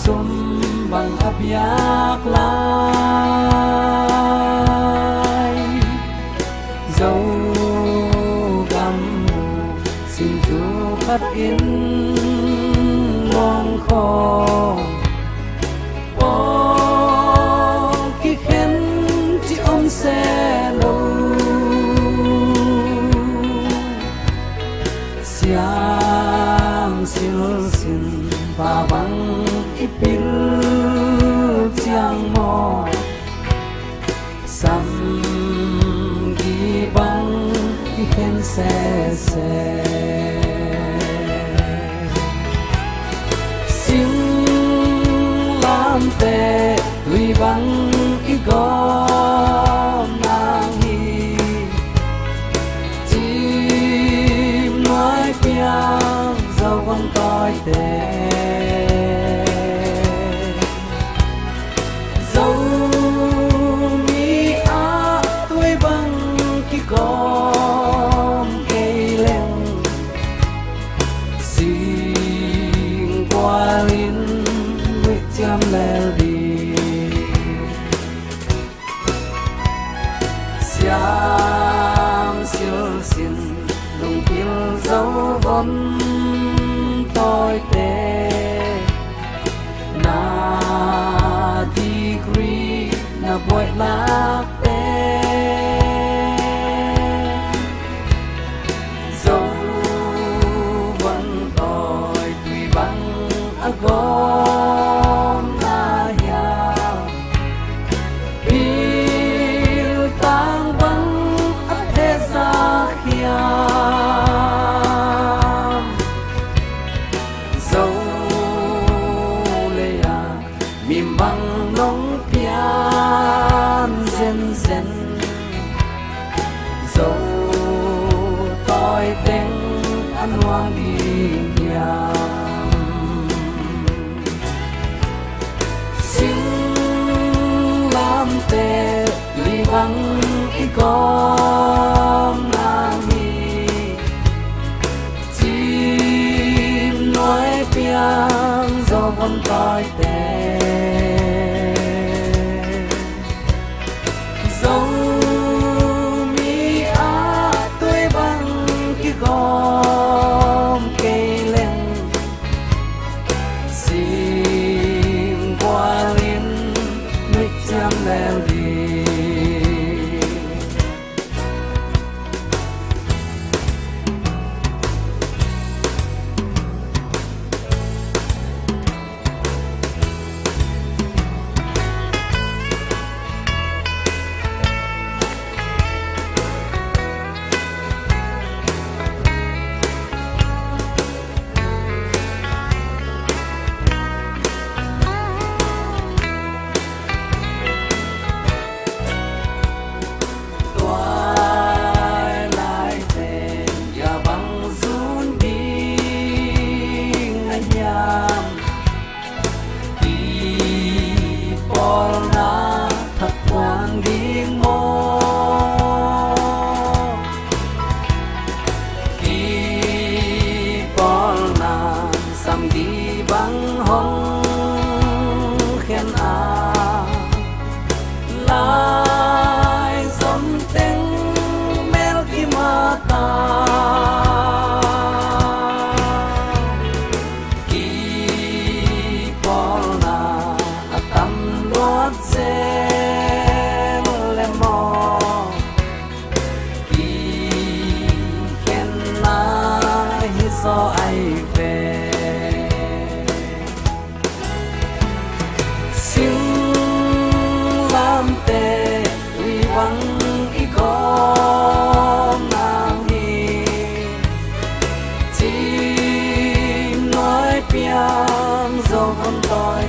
sum bằng ấp yak lai dấu găm xin chú phát in mong khó khi khen chỉ ôm xe lâu siam sil sin và băng ipil chiang mo sam gi băng ki khen se sing lam te lui băng i gom nang hi chim nói piang dâu con toi te dâu mi á tuổi băng ki gom cây lên xin qua linh với chăm leo đi siam siêu xin lùng pil dấu vốn tôi tê na degree na bội lạc tê dấu vẫn tôi tùy băng ở gom na ya pil tang băng ở thế gia khiam dấu lê à mìm băng nóng pian zen zen dấu tôi tên ăn hoang đi nhàng xin làm tê li băng i gom nang hi chim nói piang do con toi tê dấu mi á tuổi băng ki gom cây lên xin qua linh mít chăm leo đi băng hồng khen à lại dòng tên mel ki mata ki polna atam lot zen le mo ki khen na hi so ai về tê uy vắng i gom nang hi chim nói piang dâu con toi